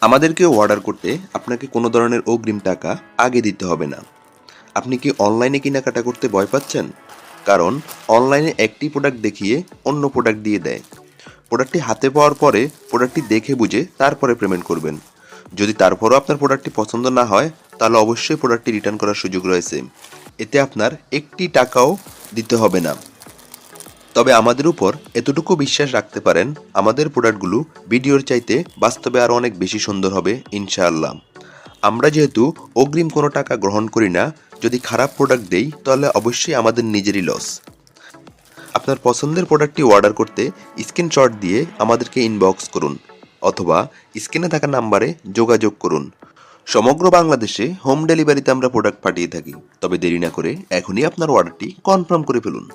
আমাদেরকে অর্ডার করতে আপনাকে কোনো ধরনের অগ্রিম টাকা আগে দিতে হবে না। আপনি কি অনলাইনে কেনাকাটা করতে ভয় পাচ্ছেন? কারণ অনলাইনে একটি প্রোডাক্ট দেখিয়ে অন্য প্রোডাক্ট দিয়ে দেয়। প্রোডাক্টটি হাতে পাওয়ার পরে প্রোডাক্টটি দেখে বুঝে তারপরে পেমেন্ট করবেন। যদি তারপরও আপনার প্রোডাক্টটি পছন্দ না হয়, তাহলে অবশ্যই প্রোডাক্টটি রিটার্ন করার সুযোগ রয়েছে। এতে আপনার একটি টাকাও দিতে হবে না। তবে আমাদের উপর এতটুকু বিশ্বাস রাখতে পারেন, আমাদের প্রোডাক্টগুলো ভিডিওর চাইতে বাস্তবে আরও অনেক বেশি সুন্দর হবে ইনশাআল্লাহ। আমরা যেহেতু অগ্রিম কোনো টাকা গ্রহণ করি না, যদি খারাপ প্রোডাক্ট দেই তাহলে অবশ্যই আমাদের নিজেরই লস। আপনার পছন্দের প্রোডাক্টটি অর্ডার করতে স্ক্রিনশট দিয়ে আমাদেরকে ইনবক্স করুন অথবা স্ক্রিনে থাকা নাম্বারে যোগাযোগ করুন। সমগ্র বাংলাদেশে হোম ডেলিভারিতে আমরা প্রোডাক্ট পাঠিয়ে থাকি। তবে দেরি না করে এখনই আপনার অর্ডারটি কনফার্ম করে ফেলুন।